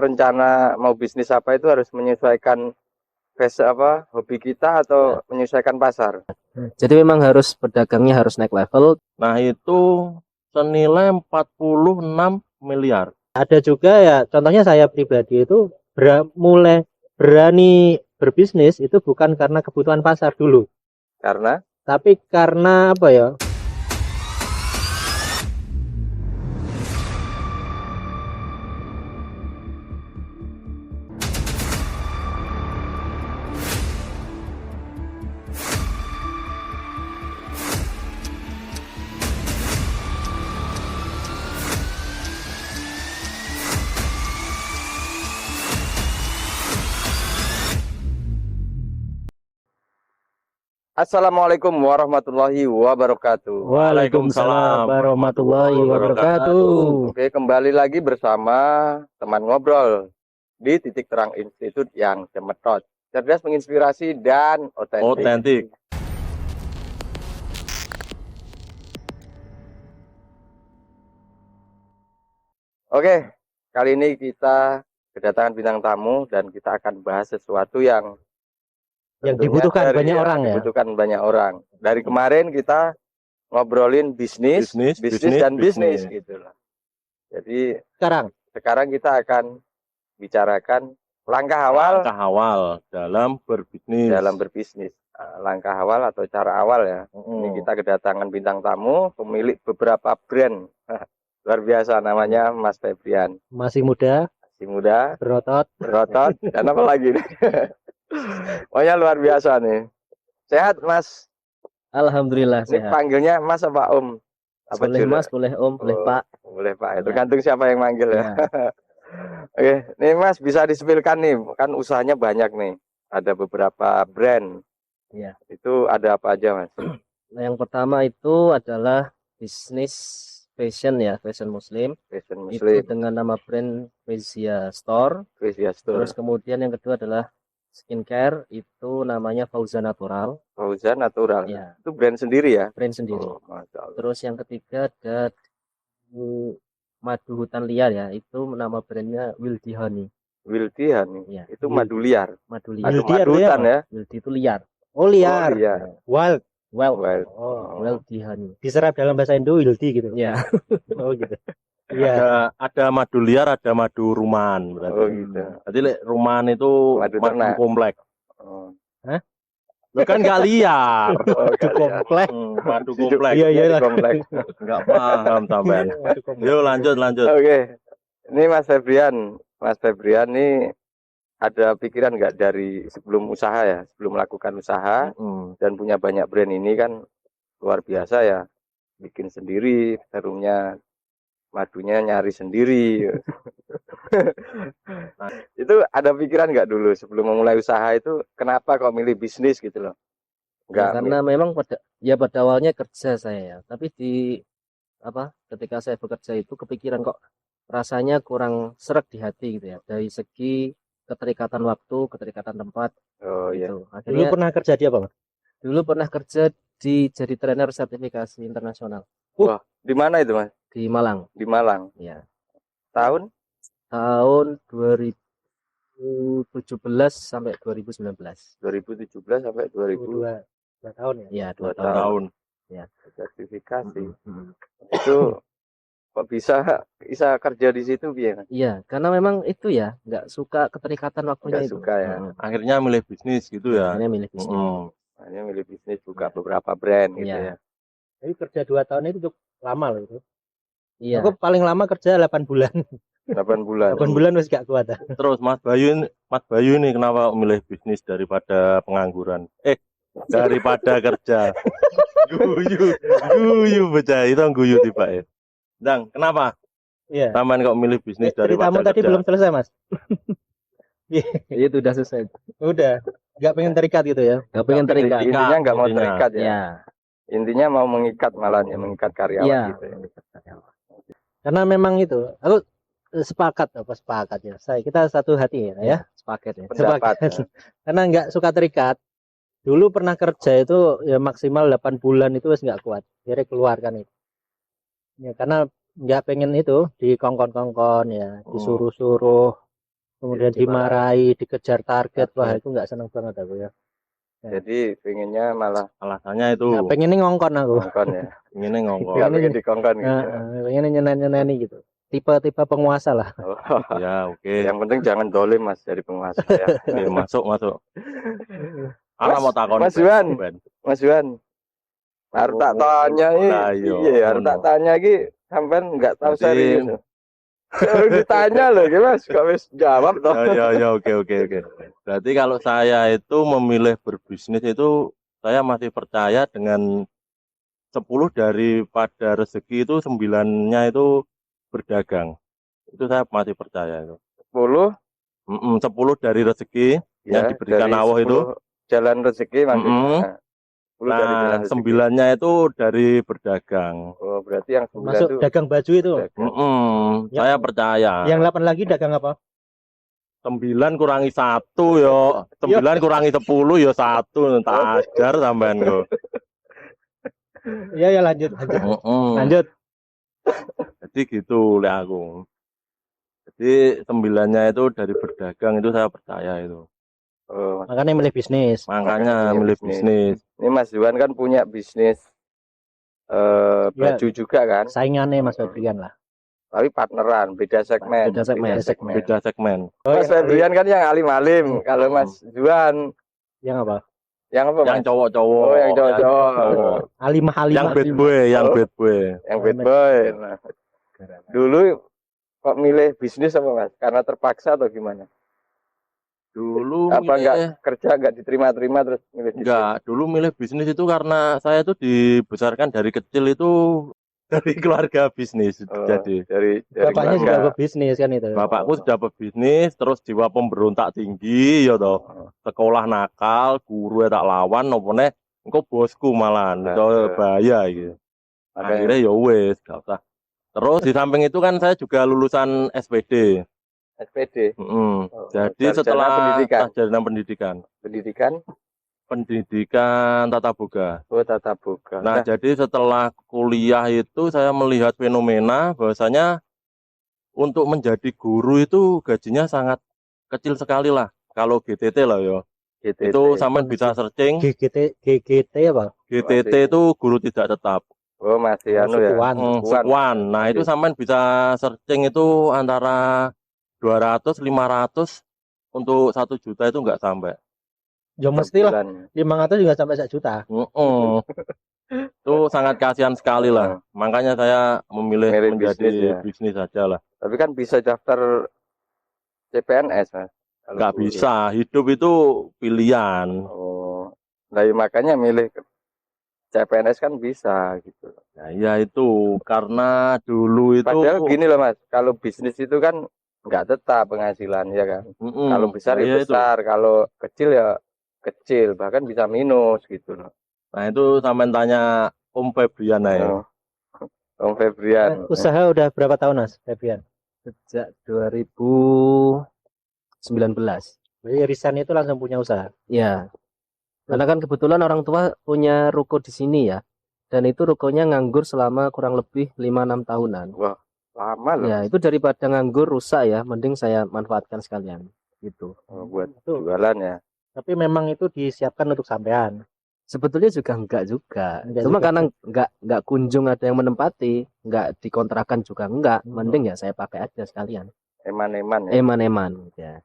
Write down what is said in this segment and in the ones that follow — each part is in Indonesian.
rencana mau bisnis apa itu harus menyesuaikan hobi kita atau menyesuaikan pasar. Jadi memang harus pedagangnya harus naik level. Nah, itu senilai 46 miliar. Ada juga ya, contohnya saya pribadi itu mulai berani berbisnis itu bukan karena kebutuhan pasar dulu. Karena? Tapi karena apa ya? Assalamualaikum warahmatullahi wabarakatuh. Waalaikumsalam warahmatullahi wabarakatuh. Oke, kembali lagi bersama teman ngobrol di Titik Terang Institut yang cemetot, cerdas, menginspirasi, dan otentik. Oke, kali ini kita kedatangan bintang tamu dan kita akan bahas sesuatu yang Dibutuhkan banyak orang ya. Dibutuhkan banyak orang. Dari kemarin kita ngobrolin bisnis dan bisnis gitu loh. Jadi sekarang kita akan bicarakan langkah awal dalam berbisnis. Langkah awal atau cara awal ya. Ini kita kedatangan bintang tamu, pemilik beberapa brand. Luar biasa, namanya Mas Febrian. Masih muda, berotot, dan apa lagi nih? Pokoknya luar biasa nih. Sehat Mas? Alhamdulillah Ini sehat. panggilnya Mas apa Om? Apa boleh juga? Mas, boleh Om, boleh Pak. Boleh Pak, ya. Tergantung siapa yang manggil ya. Oke, nih Mas bisa disepilkan nih, kan usahanya banyak nih. Ada beberapa brand. Iya. Itu ada apa aja Mas? Nah, yang pertama itu adalah bisnis fashion ya, fashion muslim. Itu dengan nama brand Kezia Store. Terus kemudian yang kedua adalah skincare, itu namanya Fauza Natural. Ya. Itu brand sendiri ya? Brand sendiri. Terus yang ketiga ada madu hutan liar ya, itu nama brandnya Wildy Honey. Ya. Itu madu liar. Madu hutan ya? Wildy itu liar. Oh liar. Wild. Wildy Honey. Diserap dalam bahasa Indo Wildy gitu. Ya. Oh gitu. Iya. Ada madu liar, ada madu rumahan berarti. Oh gitu. Jadi rumahan itu madu komplek. Hah? Lo kan nggak liar. Madu komplek. Iya. Komplek. Nggak paham sampean. Yuk lanjut. Oke. Ini Mas Febrian nih ada pikiran nggak dari sebelum melakukan usaha dan punya banyak brand ini kan luar biasa ya, bikin sendiri serumnya, madunya nyari sendiri. Itu ada pikiran nggak dulu sebelum memulai usaha itu kenapa kok milih bisnis gitu loh? Karena memang pada awalnya kerja saya ya, tapi ketika saya bekerja itu kepikiran kok rasanya kurang sreg di hati gitu ya, dari segi keterikatan waktu, keterikatan tempat. Iya. Akhirnya, dulu pernah kerja di apa Mas? Dulu pernah kerja jadi trainer sertifikasi internasional. Wah, di mana itu Mas? Di Malang. Di Malang. Ya. Tahun 2017 sampai 2019. 2017 sampai 2002 tahun ya? Iya, 2 tahun. Ya. Sertifikasi. Itu kok bisa kerja di situ biar? Iya, karena memang itu ya, nggak suka keterikatan waktunya itu. Suka ya. Akhirnya milih bisnis gitu ya. Akhirnya milih bisnis. Buka beberapa brand gitu ya. Jadi kerja 2 tahun itu cukup lama loh itu. Iya. Aku paling lama kerja 8 bulan. 8 bulan. 8 bulan masih gak kuat. Terus Mas Bayu ini kenapa milih bisnis daripada pengangguran? Daripada kerja. Guyu bocah itu guyu tiba ya. Dang, kenapa? Iya. Taman kok milih bisnis daripada ceritamu kerja? Tadi belum selesai, Mas. Itu udah selesai. Udah. Gak pengen terikat gitu ya? Gak pengen terikat. Intinya gak mau terikat ya? Ya. Intinya mau mengikat malah ya, mengikat karyawan gitu ya. Karena memang itu, aku sepakat ya. Kita satu hati ya. Sepakat ya. Pendapat, ya. Karena nggak suka terikat. Dulu pernah kerja itu ya maksimal 8 bulan itu wes nggak kuat. Jadi keluarkan itu. Ya karena nggak pengen itu dikongkon-kongkon ya, disuruh-suruh. kemudian dimarahi, dikejar target, wah itu nggak seneng banget aku ya. Jadi pengennya malah alasannya itu Nah, pengennya ngongkon aku. ngongkon ya. pengennya ngongkon. Nggak pengen dikongkon gitu. Pengennya nyeneni gitu. Tipe-tipe penguasa lah. Oh. Ya oke. Yang penting jangan dolim Mas jadi penguasa ya. Oke, masuk. Mau takon Mas Juan. Mas Juan. Harus tak tanya iya, harus tak tanya iki sampean enggak tahu serius. Harus ditanya loh, Mas. Kok wis jawab toh. Ya, oke. Berarti kalau saya itu memilih berbisnis itu saya masih percaya dengan 10 daripada rezeki itu 9-nya itu berdagang. Itu saya masih percaya itu. 10 dari rezeki yang diberikan Allah itu jalan rezeki maksudnya. Nah, 9-nya itu dari berdagang. Oh, berarti yang 9 masuk itu dagang baju itu. Saya percaya. Yang 8 lagi dagang apa? 9 kurangi 1 yo. 9 kurangi 10 yo 1. Tak ajar sampean kok. Iya, lanjut. Lanjut. Jadi gitu lek aku. Jadi 9-nya itu dari berdagang itu saya percaya itu. Oh, makanya milih bisnis. Makanya milih bisnis. Ini Mas Juan kan punya bisnis baju juga kan? Saingannya Mas Febrian lah. Tapi partneran, beda segmen. Beda segmen. Mas Febrian kan yang alim-alim. Kalau Mas Juan yang apa? Yang apa? Yang cowok-cowok. Oh, yang cowok-cowok. Alimah. Yang bad boy, yang bad boy. Yang bad boy. Nah, dulu kok milih bisnis apa Mas? Karena terpaksa atau gimana? Dulu apa enggak kerja enggak diterima-terima terus milih bisnis? Enggak, dulu milih bisnis itu karena saya itu dibesarkan dari kecil itu dari keluarga bisnis. Jadi dari bapaknya juga pebisnis kan itu. Bapakku sudah pebisnis, terus jiwa pemberontak tinggi ya toh. Sekolah nakal, guru tak lawan opone engko bosku malah itu bahaya gitu. Akhirnya ya wis, enggak usah. Terus di samping itu kan saya juga lulusan SPD. SPD. Jadi setelah sarjana pendidikan tata boga. Oh, tata boga. Nah, jadi setelah kuliah itu saya melihat fenomena bahwasanya untuk menjadi guru itu gajinya sangat kecil sekali lah. Kalau GTT lah ya. GTT. Itu sampean bisa searching. GTT apa? GTT itu guru tidak tetap. Oh, masih anu ya. Sekuan. Nah, itu sampean bisa searching itu antara 200, 500 untuk 1 juta itu enggak sampai. Ya mestilah 500 juga sampai 1 juta. Itu sangat kasihan sekali lah. Makanya saya memilih menjadi bisnis saja lah. Tapi kan bisa daftar CPNS Mas. Enggak bisa. Hidup itu pilihan. Oh. Nah, ya makanya milih CPNS kan bisa gitu. Nah, ya itu karena dulu itu padahal gini loh Mas, kalau bisnis itu kan nggak tetap penghasilan ya kan. Kalau besar ya besar, kalau kecil ya kecil, bahkan bisa minus gitu loh. Nah itu sampean tanya Om Febrian ya. Om Febrian. Usaha udah berapa tahun Mas Febrian? Sejak 2019. Jadi Risan itu langsung punya usaha. Ya. Karena kan kebetulan orang tua punya ruko di sini ya. Dan itu rukonya nganggur selama kurang lebih 5-6 tahunan. Wah. Lama loh. Ya, itu daripada nganggur rusak ya, mending saya manfaatkan sekalian gitu. Buat jualan ya. Tapi memang itu disiapkan untuk sampean. Sebetulnya juga enggak juga. Cuma karena enggak kunjung ada yang menempati, enggak dikontrakan juga enggak, mending ya saya pakai aja sekalian. Eman-eman ya. Eman-eman ya.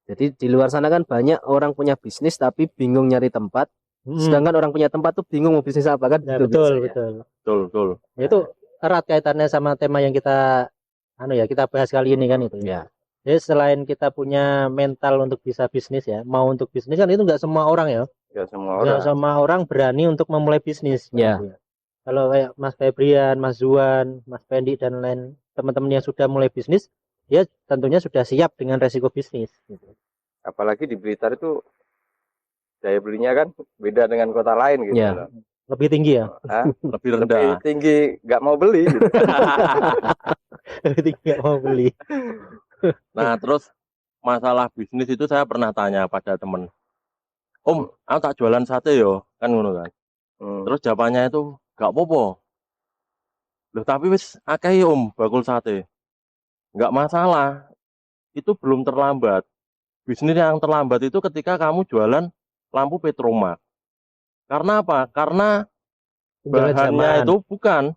Jadi di luar sana kan banyak orang punya bisnis tapi bingung nyari tempat. Sedangkan orang punya tempat tuh bingung mau bisnis apa kan? Ya, betul. Itu erat kaitannya sama tema yang kita kita bahas kali ini kan itu ya. Jadi selain kita punya mental untuk bisa bisnis ya, mau untuk bisnis kan itu enggak semua orang ya. Enggak semua orang berani untuk memulai bisnis. Ya. Kalau kayak Mas Febrian, Mas Zuan, Mas Pendi dan lain teman-teman yang sudah mulai bisnis, ya tentunya sudah siap dengan resiko bisnis gitu. Apalagi di Blitar itu daya belinya kan beda dengan kota lain gitu ya. Lebih tinggi ya? Lebih rendah. Lebih tinggi, nggak mau beli. Gitu. Lebih tinggi nggak mau beli. Nah terus masalah bisnis itu saya pernah tanya pada temen, Om, aku tak jualan sate yo, kan ngono kan. Terus jawabannya itu nggak apa-apa. Loh tapi wis akeh Om bakul sate. Nggak masalah. itu belum terlambat. Bisnis yang terlambat itu ketika kamu jualan lampu petromak. Karena apa? Karena bahannya itu bukan.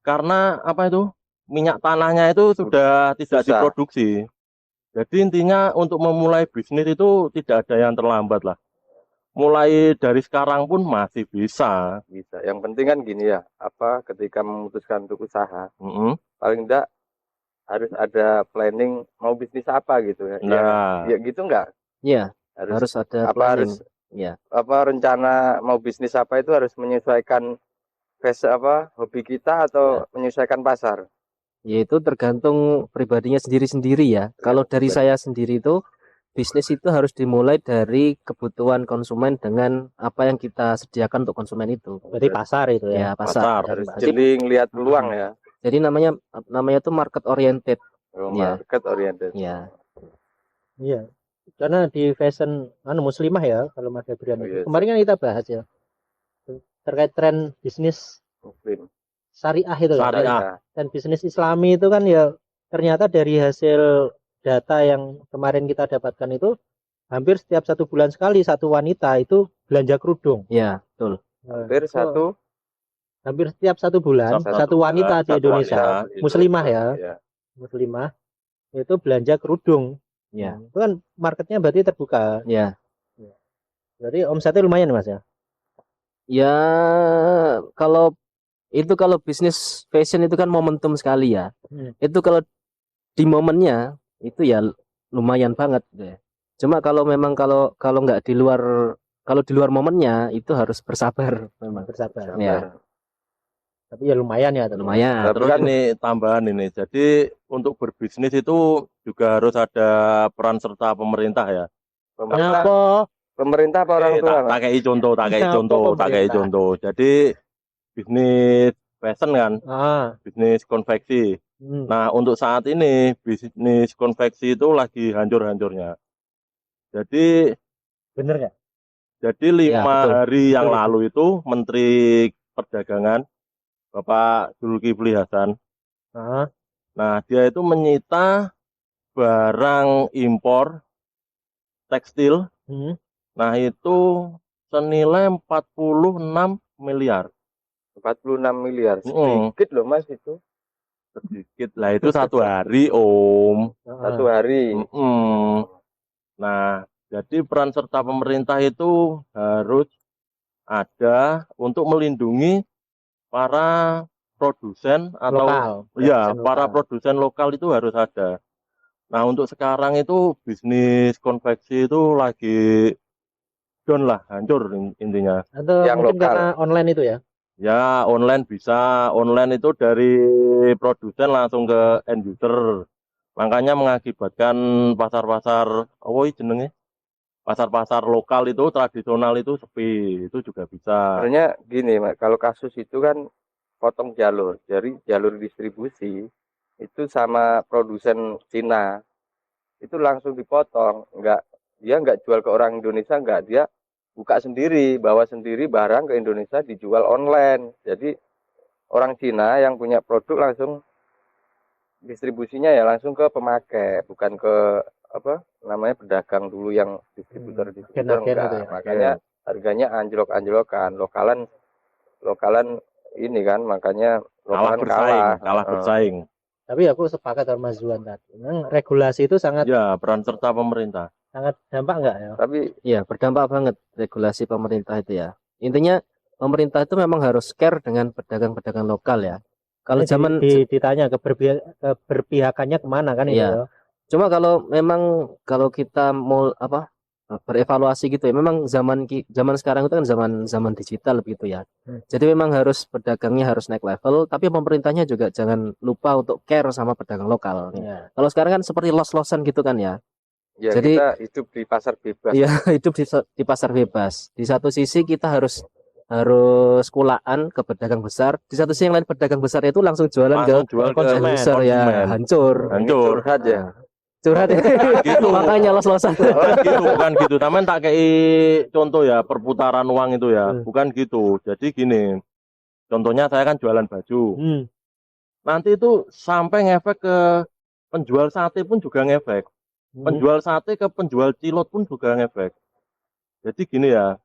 Karena apa itu? Minyak tanahnya itu sudah tidak diproduksi. Jadi intinya untuk memulai bisnis itu tidak ada yang terlambat lah. Mulai dari sekarang pun masih bisa. Bisa. Yang penting kan gini ya, ketika memutuskan untuk usaha, paling enggak harus ada planning mau bisnis apa gitu ya. Nah, ya gitu enggak? Iya. Harus ada planning. Rencana mau bisnis apa itu harus menyesuaikan hobi kita atau menyesuaikan pasar. Yaitu tergantung pribadinya sendiri-sendiri ya. Kalau dari saya sendiri itu bisnis itu harus dimulai dari kebutuhan konsumen dengan apa yang kita sediakan untuk konsumen itu. Berarti pasar itu ya. Ya, pasar. Harus jeli ngelihat peluang ya. Jadi namanya itu market oriented. Market oriented. Ya. Iya. Karena di fashion muslimah ya kalau Mas Febrian itu. Kemarin kan kita bahas ya. Terkait tren bisnis muslim. Syariah itu syariah. Dan bisnis Islami itu kan ya ternyata dari hasil data yang kemarin kita dapatkan itu hampir setiap 1 bulan sekali satu wanita itu belanja kerudung. Ya, betul. Hampir setiap 1 bulan satu wanita di Indonesia muslimah ya. Muslimah itu belanja kerudung. Ya. Itu kan marketnya berarti terbuka. Ya. Berarti omsetnya lumayan Mas ya. Ya, kalau bisnis fashion itu kan momentum sekali ya. Itu kalau di momennya itu ya lumayan banget gitu ya. Cuma kalau memang kalau nggak di luar momennya itu harus bersabar memang. Bersabar. Ya. Tapi ya lumayan ya. Lumayan. Nah, terus ini tambahan ini. Jadi untuk berbisnis itu juga harus ada peran serta pemerintah ya. Pemerintah apa orang tua? Tak kayak contoh. Jadi bisnis fashion kan, bisnis konveksi. Nah untuk saat ini bisnis konveksi itu lagi hancur-hancurnya. Jadi bener nggak? Jadi 5 hari yang lalu itu Menteri Perdagangan Bapak Zulkifli Hasan, nah dia itu menyita barang impor tekstil, nah itu senilai 46 miliar. 46 miliar, sedikit loh Mas itu. Sedikit lah itu 1 hari Om. 1 hari. Nah jadi peran serta pemerintah itu harus ada untuk melindungi para produsen atau para produsen lokal itu harus ada. Nah untuk sekarang itu bisnis konveksi itu lagi down lah, hancur intinya. Atau yang mungkin lokal. Karena online itu ya? Ya online bisa, online itu dari produsen langsung ke end user. Makanya mengakibatkan pasar-pasar, pasar-pasar lokal itu tradisional itu sepi, itu juga bisa. Sebenarnya gini, kalau kasus itu kan potong jalur, jadi jalur distribusi itu sama produsen Cina itu langsung dipotong, dia nggak jual ke orang Indonesia, dia buka sendiri, bawa sendiri barang ke Indonesia dijual online. Jadi orang Cina yang punya produk langsung distribusinya ya langsung ke pemakai, bukan ke pedagang dulu yang distributor enggak. Ya. Makanya harganya anjlok-anjlokan, lokalan ini kan, makanya lokalan kalah bersaing. Tapi aku sepakat sama Mas Zuan tadi. Memang regulasi itu sangat peran serta pemerintah. Sangat dampak enggak ya? Tapi ya berdampak banget regulasi pemerintah itu ya. Intinya pemerintah itu memang harus care dengan pedagang-pedagang lokal ya. Kalau zaman ditanya keberpihakannya kemana kan itu ya. Cuma kalau kita mau berevaluasi gitu ya, memang zaman sekarang itu kan zaman digital begitu ya. Jadi memang harus pedagangnya harus naik level, tapi pemerintahnya juga jangan lupa untuk care sama pedagang lokal. Kalau sekarang kan seperti los-losan gitu kan ya. Ya, jadi kita hidup di pasar bebas. Iya, hidup di pasar bebas. Di satu sisi kita harus kulaan ke pedagang besar. Di satu sisi yang lain pedagang besar itu langsung jual ke konsumen. Ya hancur saja. Curhat ya. Gitu. Makanya los-losan. Bukan gitu. Tamen tak kayak contoh ya perputaran uang itu ya. Bukan gitu. Jadi gini. Contohnya saya kan jualan baju. Nanti itu sampai ngefek ke penjual sate pun juga ngefek. Penjual sate ke penjual cilok pun juga ngefek. Jadi gini ya,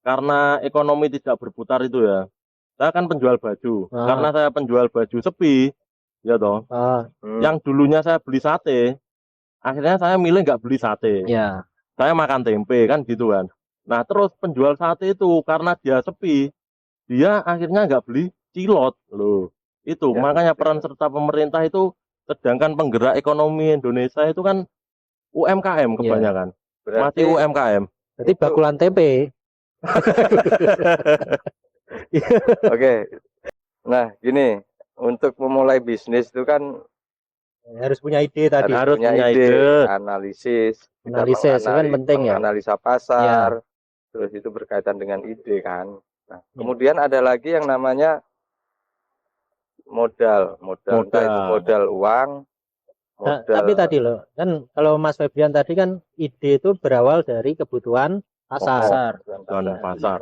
karena ekonomi tidak berputar itu ya. Saya kan penjual baju. Karena saya penjual baju sepi, ya toh. Yang dulunya saya beli sate, akhirnya saya milih nggak beli sate. Ya. Saya makan tempe kan gitu kan. Nah terus penjual sate itu karena dia sepi, dia akhirnya nggak beli cilok loh. Itu ya, makanya peran serta pemerintah itu, sedangkan penggerak ekonomi Indonesia itu kan UMKM kebanyakan. Masih UMKM. Berarti bakulan tempe. Oke. Nah, gini, untuk memulai bisnis itu kan harus punya ide tadi. Harus punya ide, analisis kan penting ya. Analisa pasar. Terus itu berkaitan dengan ide kan. Nah, kemudian ada lagi yang namanya modal uang. Nah, tapi tadi loh, kan kalau Mas Febrian tadi kan ide itu berawal dari kebutuhan pasar.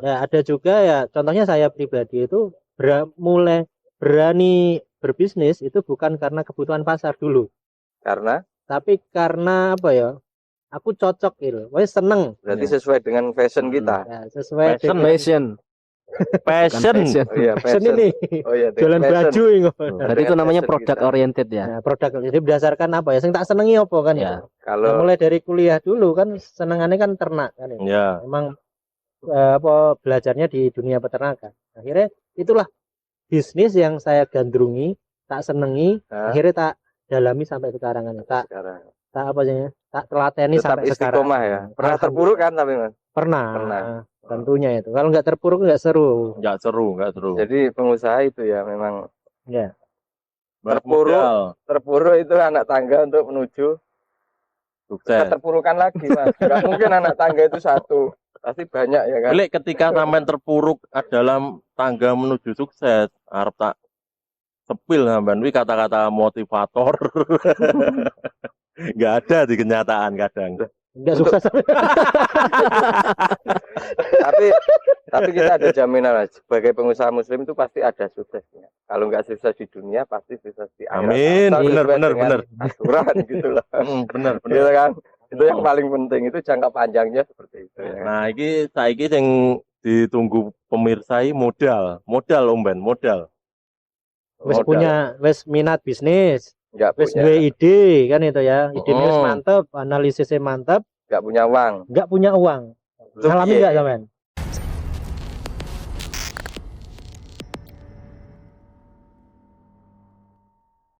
Ya, ada juga ya, contohnya saya pribadi itu mulai berani berbisnis itu bukan karena kebutuhan pasar dulu. Tapi karena apa ya? Aku cocok gitu. Wes seneng. Berarti sesuai dengan fashion kita. Ya, sesuai fashion. Passion. Passion ini. Jualan baju ini. Jadi itu namanya product oriented ya. Nah, produk jadi berdasarkan apa ya? Sing tak senengi apa kan ya? Kalau mulai dari kuliah dulu kan senengannya kan ternak kan ya. Memang belajarnya di dunia peternakan. Akhirnya itulah bisnis yang saya gandrungi, tak senengi, akhirnya tak dalami sampai sekarang kan. Tak apa aja? Tak telateni sampai sekarang. Ya. Pernah terpuruk kan tapi Mas? Pernah. Tentunya itu. Kalau nggak terpuruk nggak seru. Nggak seru. Jadi pengusaha itu ya memang ya. Terpuruk itu anak tangga untuk menuju sukses. Terpurukan lagi Mas. Nggak mungkin anak tangga itu satu. Pasti banyak ya kan. Ketika sampai terpuruk dalam tangga menuju sukses, harap tak sepil sampean kata-kata motivator. Nggak ada di kenyataan kadang. Enggak sukses. tapi kita ada jaminan lah. Sebagai pengusaha muslim itu pasti ada suksesnya. Kalau nggak sukses di dunia pasti sukses di akhirat. Amin. Benar. Aturan gitu lah. Benar. Gitu kan. Itu yang paling penting, itu jangka panjangnya seperti itu ya. Nah, saiki yang ditunggu pemirsa modal Om Ben, modal. Wes minat bisnis. Wes duwe ide kan itu ya. Idenya mantep, analisisnya mantep. Nggak punya uang. Ngalami nggak sampean?